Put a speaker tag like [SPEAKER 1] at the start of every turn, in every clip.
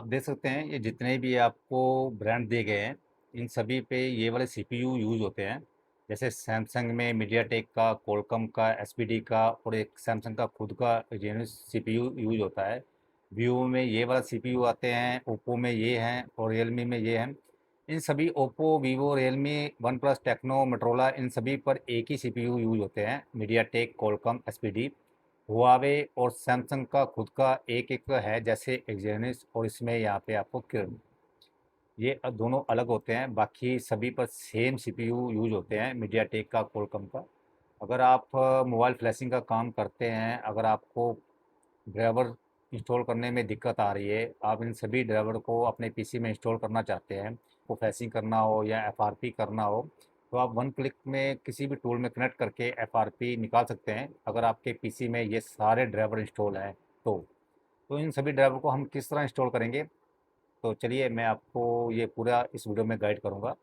[SPEAKER 1] आप देख सकते हैं ये जितने भी आपको ब्रांड दिए गए हैं, इन सभी पे ये वाले सीपीयू यूज़ होते हैं। जैसे सैमसंग में मीडियाटेक का, क्वालकॉम का, एसपीडी का और एक सैमसंग का खुद का जेन्युइन सीपीयू यूज़ होता है। वीवो में ये वाला सीपीयू आते हैं, ओप्पो में ये हैं और रियलमी में ये हैं। इन सभी Oppo, Vivo, Realme, OnePlus, Tecno, Motorola इन सभी पर एक ही सीपीयू यूज़ होते हैं, मीडियाटेक, क्वालकॉम, एसपीडी। हुआवे और सैमसंग का खुद का एक है, जैसे एक्सयनिस और इसमें यहाँ पे आपको किर्न, ये दोनों अलग होते हैं। बाकी सभी पर सेम सीपीयू यूज होते हैं, मीडियाटेक का, क्वालकॉम का। अगर आप मोबाइल फ्लैशिंग का काम करते हैं, अगर आपको ड्राइवर इंस्टॉल करने में दिक्कत आ रही है, आप इन सभी ड्राइवर को अपने पीसी में इंस्टॉल करना चाहते हैं, को फ्लैशिंग करना हो या एफआरपी करना हो, तो आप वन क्लिक में किसी भी टूल में कनेक्ट करके एफआरपी निकाल सकते हैं, अगर आपके पीसी में ये सारे ड्राइवर इंस्टॉल हैं तो इन सभी ड्राइवर को हम किस तरह इंस्टॉल करेंगे, तो चलिए मैं आपको ये पूरा इस वीडियो में गाइड करूँगा।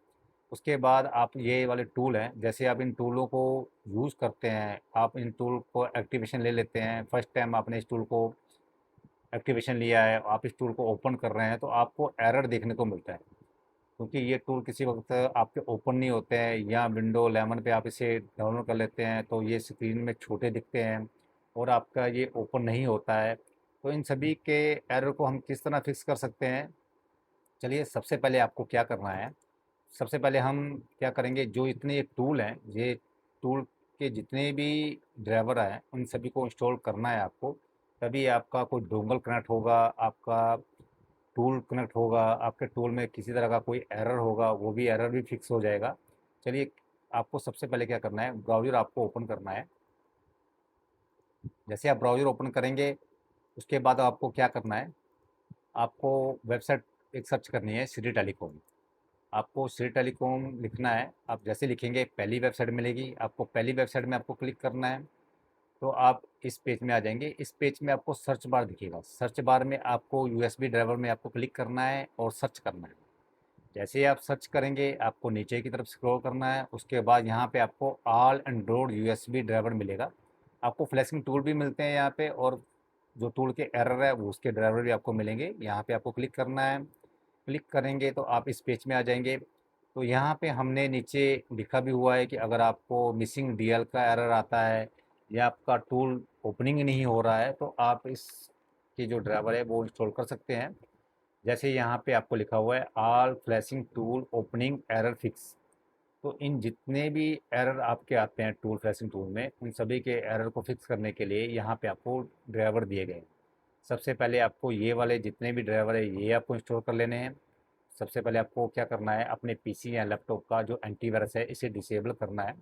[SPEAKER 1] उसके बाद आप ये वाले टूल हैं, जैसे आप इन टूलों को यूज़ करते हैं, आप इन टूल को एक्टिवेशन ले लेते हैं। फर्स्ट टाइम आपने इस टूल को एक्टिवेशन लिया है, आप इस टूल को ओपन कर रहे हैं, तो आपको एरर देखने को मिलता है, क्योंकि ये टूल किसी वक्त आपके ओपन नहीं होते हैं, या विंडो 11 पे आप इसे डाउनलोड कर लेते हैं तो ये स्क्रीन में छोटे दिखते हैं और आपका ये ओपन नहीं होता है। तो इन सभी के एरर को हम किस तरह फिक्स कर सकते हैं, चलिए सबसे पहले आपको क्या करना है। सबसे पहले हम क्या करेंगे, जो इतने ये टूल हैं, ये टूल के जितने भी ड्राइवर हैं उन सभी को इंस्टॉल करना है आपको। तभी आपका कोई डोंगल कनेक्ट होगा, आपका टूल कनेक्ट होगा, आपके टूल में किसी तरह का कोई एरर होगा, वो भी एरर भी फिक्स हो जाएगा। चलिए, आपको सबसे पहले क्या करना है, ब्राउज़र आपको ओपन करना है। जैसे आप ब्राउज़र ओपन करेंगे, उसके बाद आपको क्या करना है, आपको वेबसाइट एक सर्च करनी है, श्री टेलीकॉम। आपको श्री टेलीकॉम लिखना है, आप जैसे लिखेंगे पहली वेबसाइट मिलेगी आपको, पहली वेबसाइट में आपको क्लिक करना है। तो आप इस पेज में आ जाएंगे। इस पेज में आपको सर्च बार दिखेगा, सर्च बार में आपको यूएसबी ड्राइवर में आपको क्लिक करना है और सर्च करना है। जैसे ही आप सर्च करेंगे, आपको नीचे की तरफ स्क्रॉल करना है, उसके बाद यहाँ पे आपको ऑल एंड्रॉयड यूएसबी ड्राइवर मिलेगा। आपको फ्लैशिंग टूल भी मिलते हैं यहाँ पे, और जो टूल के एरर है वो उसके ड्राइवर भी आपको मिलेंगे। यहाँ पे आपको क्लिक करना है, क्लिक करेंगे तो आप इस पेज में आ जाएंगे। तो यहाँ पे हमने नीचे लिखा भी हुआ है कि अगर आपको मिसिंग डीएल का एरर आता है या आपका टूल ओपनिंग नहीं हो रहा है, तो आप इस के जो ड्राइवर है वो इंस्टॉल कर सकते हैं। जैसे यहाँ पे आपको लिखा हुआ है all flashing tool opening error fix. तो इन जितने भी एरर आपके आते हैं टूल फ्लैशिंग टूल में, उन सभी के एरर को फिक्स करने के लिए यहाँ पे आपको ड्राइवर दिए गए हैं। सबसे पहले आपको ये वाले जितने भी ड्राइवर है ये आपको इंस्टॉल कर लेने हैं। सबसे पहले आपको क्या करना है, अपने पीसी या लैपटॉप का जो एंटीवायरस है इसे डिसेबल करना है।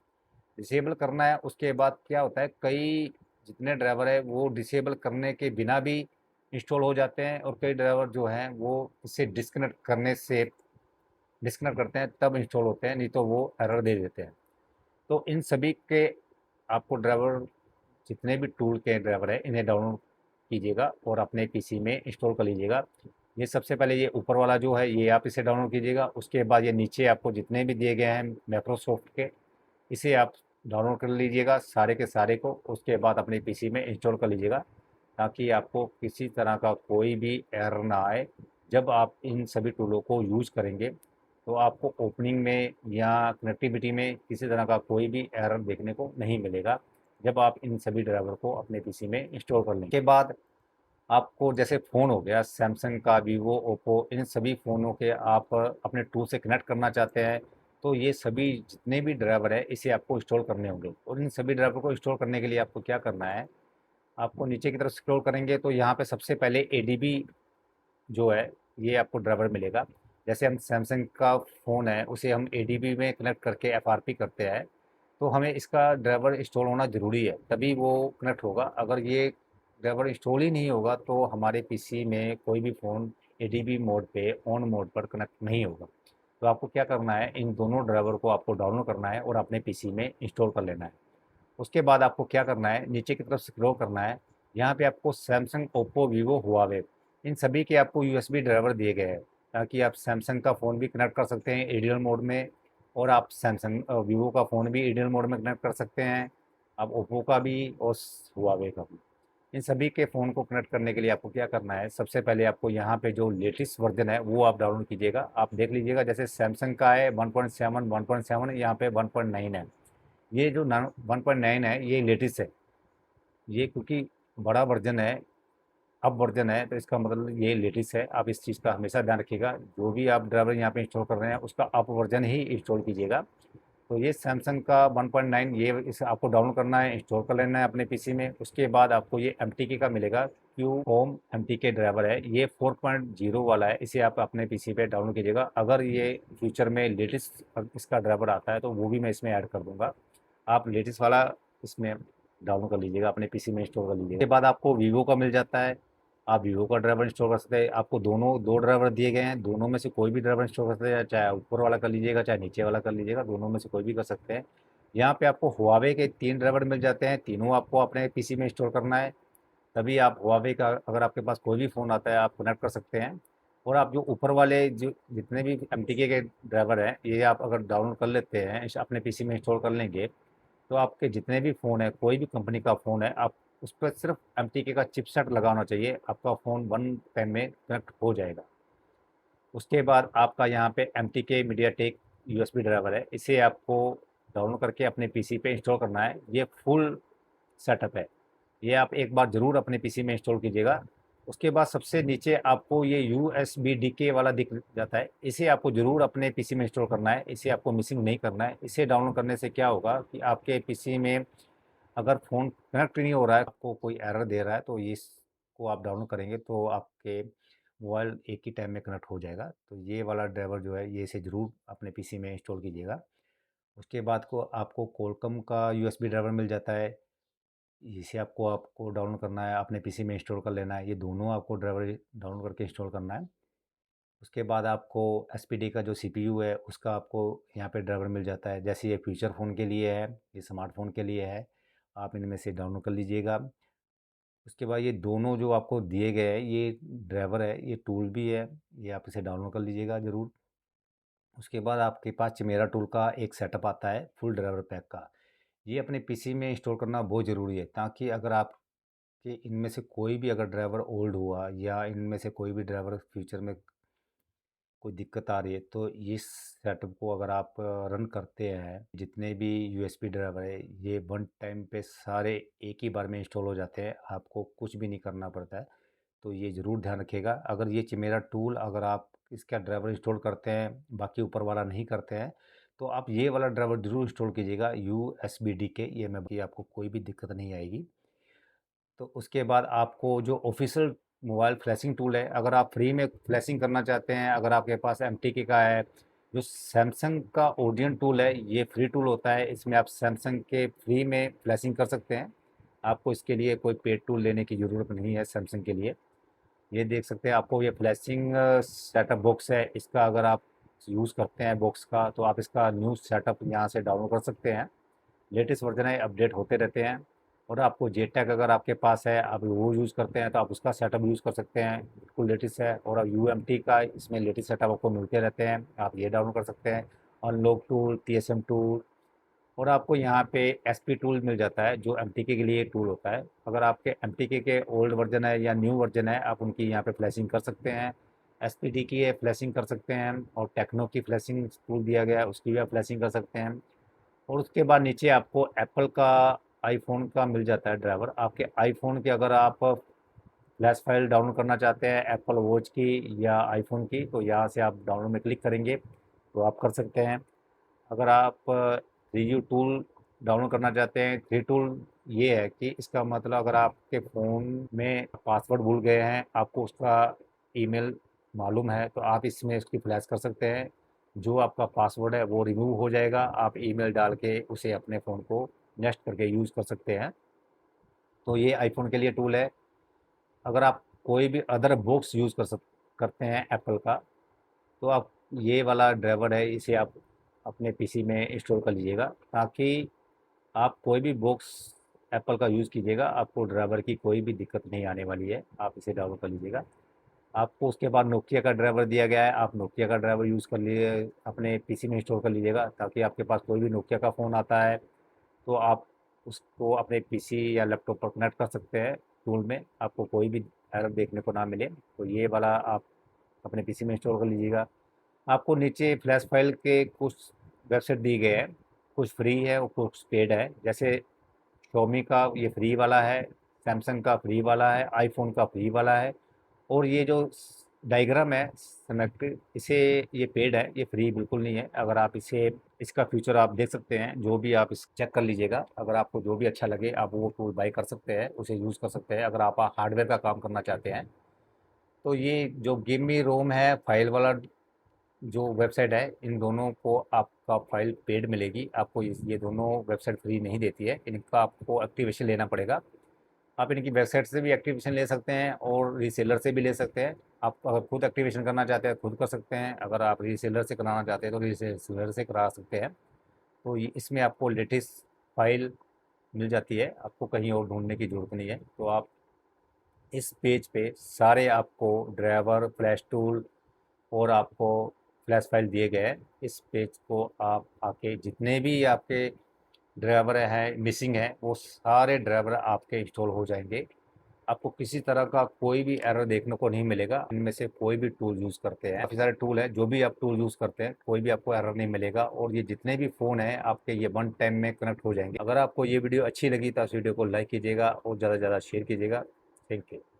[SPEAKER 1] डिसेबल करना है, उसके बाद क्या होता है, कई जितने ड्राइवर है वो डिसेबल करने के बिना भी इंस्टॉल हो जाते हैं, और कई ड्राइवर जो हैं वो इसे डिस्कनेक्ट करते हैं तब इंस्टॉल होते हैं, नहीं तो वो एरर दे देते हैं। तो इन सभी के आपको ड्राइवर, जितने भी टूल के ड्राइवर है इन्हें डाउनलोड कीजिएगा और अपने पीसी में इंस्टॉल कर लीजिएगा। ये सबसे पहले ये ऊपर वाला जो है ये आप इसे डाउनलोड कीजिएगा, उसके बाद ये नीचे आपको जितने भी दिए गए हैं माइक्रोसॉफ्ट के, इसे आप डाउनलोड कर लीजिएगा सारे के सारे को। उसके बाद अपने पीसी में इंस्टॉल कर लीजिएगा, ताकि आपको किसी तरह का कोई भी एरर ना आए। जब आप इन सभी टूलों को यूज़ करेंगे तो आपको ओपनिंग में या कनेक्टिविटी में किसी तरह का कोई भी एरर देखने को नहीं मिलेगा, जब आप इन सभी ड्राइवर को अपने पीसी में इंस्टॉल कर लेंगे। के बाद आपको जैसे फ़ोन हो गया सैमसंग का, वीवो, ओप्पो, इन सभी फ़ोनों के आप अपने टूल से कनेक्ट करना चाहते हैं, तो ये सभी जितने भी ड्राइवर है इसे आपको इंस्टॉल करने होंगे। और इन सभी ड्राइवर को इंस्टॉल करने के लिए आपको क्या करना है, आपको नीचे की तरफ स्क्रॉल करेंगे तो यहाँ पे सबसे पहले एडीबी जो है ये आपको ड्राइवर मिलेगा। जैसे हम सैमसंग का फ़ोन है उसे हम एडीबी में कनेक्ट करके एफआरपी करते हैं, तो हमें इसका ड्राइवर इंस्टॉल होना ज़रूरी है, तभी वो कनेक्ट होगा। अगर ये ड्राइवर इंस्टॉल ही नहीं होगा तो हमारे पीसी में कोई भी फ़ोन एडीबी मोड पे ऑन मोड पर कनेक्ट नहीं होगा। तो आपको क्या करना है, इन दोनों ड्राइवर को आपको डाउनलोड करना है और अपने पीसी में इंस्टॉल कर लेना है। उसके बाद आपको क्या करना है, नीचे की तरफ स्क्रॉल करना है। यहाँ पे आपको सैमसंग, ओप्पो, वीवो, हुआवे, इन सभी के आपको यूएसबी ड्राइवर दिए गए हैं, ताकि आप सैमसंग का फ़ोन भी कनेक्ट कर सकते हैं एडियल मोड में, और आप सैमसंग वीवो का फ़ोन भी एडियल मोड में कनेक्ट कर सकते हैं, आप ओप्पो का भी और हुआवे का भी। इन सभी के फ़ोन को कनेक्ट करने के लिए आपको क्या करना है, सबसे पहले आपको यहाँ पे जो लेटेस्ट वर्ज़न है वो आप डाउनलोड कीजिएगा। आप देख लीजिएगा जैसे सैमसंग का है 1.7 यहाँ पे 1.9 है। ये जो 1.9 है ये लेटेस्ट है। ये क्योंकि बड़ा वर्ज़न है, अप वर्ज़न है, तो इसका मतलब ये लेटेस्ट है। आप इस चीज़ का हमेशा ध्यान रखिएगा। जो भी आप ड्राइवर यहाँ पे इंस्टॉल कर रहे हैं उसका अप वर्ज़न ही इंस्टॉल कीजिएगा। तो ये सैमसंग का 1.9 ये इसे आपको डाउनलोड करना है, इंस्टॉल कर लेना है अपने पीसी में। उसके बाद आपको ये एमटीके का मिलेगा, क्यू होम एमटीके ड्राइवर है, ये 4.0 वाला है। इसे आप अपने पीसी पे डाउनलोड कीजिएगा। अगर ये फ्यूचर में लेटेस्ट इसका ड्राइवर आता है तो वो भी मैं इसमें ऐड कर दूंगा। आप लेटेस्ट वाला इसमें डाउनलोड कर लीजिएगा, अपने पीसी में इंस्टॉल कर लीजिएगा। उसके बाद आपको वीवो का मिल जाता है, आप वीवो का ड्राइवर इंस्टॉल कर सकते हैं। आपको दोनों दो ड्राइवर दिए गए हैं, दोनों में से कोई भी ड्राइवर इंस्टॉल कर सकते हैं, चाहे ऊपर वाला कर लीजिएगा चाहे नीचे वाला कर लीजिएगा, दोनों में से कोई भी कर सकते हैं। यहाँ पे आपको हुआवे के 3 ड्राइवर मिल जाते हैं, तीनों आपको अपने पीसी में इंस्टॉल करना है। तभी आप हुआवे का अगर आपके पास कोई भी फ़ोन आता है आप कनेक्ट कर सकते हैं। और आप जो ऊपर वाले जो जितने भी एमटीके के ड्राइवर हैं ये आप अगर डाउनलोड कर लेते हैं, अपने पीसी में इंस्टॉल कर लेंगे, तो आपके जितने भी फ़ोन है, कोई भी कंपनी का फ़ोन है, आप उस पर सिर्फ एमटीके का चिपसेट लगाना चाहिए, आपका फ़ोन वन टाइम में कनेक्ट हो जाएगा। उसके बाद आपका यहाँ पे एमटीके मीडियाटेक यूएसबी ड्राइवर है, इसे आपको डाउनलोड करके अपने पीसी पे इंस्टॉल करना है। ये फुल सेटअप है, ये आप एक बार ज़रूर अपने पीसी में इंस्टॉल कीजिएगा। उसके बाद सबसे नीचे आपको ये यूएसबी डीके वाला दिख जाता है, इसे आपको ज़रूर अपने पीसी में इंस्टॉल करना है, इसे आपको मिसिंग नहीं करना है। इसे डाउनलोड करने से क्या होगा कि आपके पीसी में अगर फ़ोन कनेक्ट नहीं हो रहा है, आपको कोई एरर दे रहा है, तो इसको आप डाउनलोड करेंगे तो आपके मोबाइल एक ही टाइम में कनेक्ट हो जाएगा। तो ये वाला ड्राइवर जो है ये इसे ज़रूर अपने पीसी में इंस्टॉल कीजिएगा। उसके बाद को आपको कोलकम का यूएसबी ड्राइवर मिल जाता है, इसे आपको आपको डाउनलोड करना है, अपने पीसी में इंस्टॉल कर लेना है। ये दोनों आपको ड्राइवर डाउनलोड करके इंस्टॉल करना है। उसके बाद आपको एसपीडी का जो सीपीयू है उसका आपको यहाँ पे ड्राइवर मिल जाता है। जैसे ये फीचर फ़ोन के लिए है, ये स्मार्टफ़ोन के लिए है, आप इनमें से डाउनलोड कर लीजिएगा। उसके बाद ये दोनों जो आपको दिए गए हैं ये ड्राइवर है, ये टूल भी है, ये आप इसे डाउनलोड कर लीजिएगा ज़रूर। उसके बाद आपके पास चिमेरा टूल का एक सेटअप आता है फुल ड्राइवर पैक का। ये अपने पीसी में इंस्टॉल करना बहुत ज़रूरी है, ताकि अगर आपके इनमें से कोई भी अगर ड्राइवर ओल्ड हुआ या इनमें से कोई भी ड्राइवर फ्यूचर में कोई दिक्कत आ रही है, तो इस सेटअप को अगर आप रन करते हैं, जितने भी यूएसबी ड्राइवर है ये वन टाइम पे सारे एक ही बार में इंस्टॉल हो जाते हैं, आपको कुछ भी नहीं करना पड़ता है। तो ये ज़रूर ध्यान रखिएगा। अगर ये चिमेरा टूल अगर आप इसका ड्राइवर इंस्टॉल करते हैं, बाकी ऊपर वाला नहीं करते हैं, तो आप ये वाला ड्राइवर ज़रूर इंस्टॉल कीजिएगा यूएसबी के, ये मैं कि आपको कोई भी दिक्कत नहीं आएगी। तो उसके बाद आपको जो ऑफिशियल मोबाइल फ्लैशिंग टूल है, अगर आप फ्री में फ्लैशिंग करना चाहते हैं, अगर आपके पास एमटीके का है, जो सैमसंग का ओडियन टूल है ये फ्री टूल होता है, इसमें आप सैमसंग के फ्री में फ्लैशिंग कर सकते हैं। आपको इसके लिए कोई पेड टूल लेने की ज़रूरत नहीं है सैमसंग के लिए। ये देख सकते हैं आपको ये फ्लैशिंग सेटअप बॉक्स है, इसका अगर आप यूज़ करते हैं बॉक्स का तो आप इसका न्यू सेटअप यहाँ से डाउनलोड कर सकते हैं। लेटेस्ट वर्जन है, अपडेट होते रहते हैं। और आपको जेटैग अगर आपके पास है, आप वो यूज़ करते हैं तो आप उसका सेटअप यूज़ कर सकते हैं, बिल्कुल लेटेस्ट है। और अब यूएमटी का इसमें लेटेस्ट सेटअप आपको मिलते रहते हैं, आप ये डाउनलोड कर सकते हैं। अनलॉक टूल, टीएसएम टूल, और आपको यहाँ पे एसपी टूल मिल जाता है जो एमटीके के लिए टूल होता है। अगर आपके एमटीके के ओल्ड वर्जन है या न्यू वर्जन है, आप उनकी यहाँ पे फ्लैशिंग कर सकते हैं। एसपीडी की है फ्लैशिंग कर सकते हैं, और टेक्नो की फ्लैशिंग टूल दिया गया है उसकी भी आप फ्लैशिंग कर सकते हैं। और उसके बाद नीचे आपको एप्पल का आईफोन का मिल जाता है ड्राइवर। आपके आईफोन के अगर आप फ्लैश फाइल डाउनलोड करना चाहते हैं एप्पल वॉच की या आईफोन की, तो यहाँ से आप डाउनलोड में क्लिक करेंगे तो आप कर सकते हैं। अगर आप थ्री टूल डाउनलोड करना चाहते हैं, थ्री टूल ये है कि इसका मतलब अगर आपके फ़ोन में पासवर्ड भूल गए हैं, आपको उसका ईमेल मालूम है, तो आप इसमें उसकी फ्लैश कर सकते हैं। जो आपका पासवर्ड है वो रिमूव हो जाएगा, आप ईमेल डाल के उसे अपने फ़ोन को नेक्स्ट करके यूज़ कर सकते हैं। तो ये आईफ़ोन के लिए टूल है। अगर आप कोई भी अदर बॉक्स यूज़ करते हैं एप्पल का, तो आप ये वाला ड्राइवर है इसे आप अपने पीसी में इंस्टॉल कर लीजिएगा, ताकि आप कोई भी बॉक्स एप्पल का यूज़ कीजिएगा, आपको ड्राइवर की कोई भी दिक्कत नहीं आने वाली है। आप इसे डाउनलोड कर लीजिएगा। आपको उसके बाद नोकिया का ड्राइवर दिया गया है, आप नोकिया का ड्राइवर यूज़ कर लिए अपने पीसी में इंस्टॉल कर लीजिएगा, ताकि आपके पास कोई भी नोकिया का फ़ोन आता है तो आप उसको अपने पीसी या लैपटॉप पर कनेक्ट कर सकते हैं। टूल में आपको कोई भी एरर देखने को ना मिले, तो ये वाला आप अपने पीसी में इंस्टॉल कर लीजिएगा। आपको नीचे फ्लैश फाइल के कुछ वेबसाइट दी गए हैं, कुछ फ्री है और कुछ पेड है। जैसे Xiaomi का ये फ्री वाला है, सैमसंग का फ्री वाला है, आईफोन का फ्री वाला है, और ये जो डायग्राम है सिमेट्री, इसे ये पेड है, ये फ्री बिल्कुल नहीं है। अगर आप इसे इसका फीचर आप देख सकते हैं, जो भी आप इस चेक कर लीजिएगा, अगर आपको जो भी अच्छा लगे आप वो टूल बाई कर सकते हैं, उसे यूज़ कर सकते हैं। अगर आप हार्डवेयर का काम करना चाहते हैं तो ये जो गिव मी रोम है, फाइल वाला जो वेबसाइट है, इन दोनों को आपका फाइल पेड मिलेगी। आपको ये दोनों वेबसाइट फ्री नहीं देती है, इनका आपको एक्टिवेशन लेना पड़ेगा। आप इनकी वेबसाइट से भी एक्टिवेशन ले सकते हैं और रीसेलर से भी ले सकते हैं। आप अगर खुद एक्टिवेशन करना चाहते हैं खुद कर सकते हैं, अगर आप रीसेलर से कराना चाहते हैं तो रीसेलर से करा सकते हैं। तो इसमें आपको लेटेस्ट फाइल मिल जाती है, आपको कहीं और ढूंढने की ज़रूरत नहीं है। तो आप इस पेज पे सारे आपको ड्राइवर, फ्लैश टूल और आपको फ्लैश फाइल दिए गए हैं। इस पेज को आप आके जितने भी आपके ड्राइवर हैं मिसिंग है, वो सारे ड्राइवर आपके इंस्टॉल हो जाएंगे। आपको किसी तरह का कोई भी एरर देखने को नहीं मिलेगा। इनमें से कोई भी टूल यूज़ करते हैं, काफ़ी सारे टूल है, जो भी आप टूल यूज़ करते हैं कोई भी आपको एरर नहीं मिलेगा, और ये जितने भी फ़ोन हैं आपके ये वन टाइम में कनेक्ट हो जाएंगे। अगर आपको ये वीडियो अच्छी लगी तो इस वीडियो को लाइक कीजिएगा और ज़्यादा से ज़्यादा शेयर कीजिएगा। Thank you.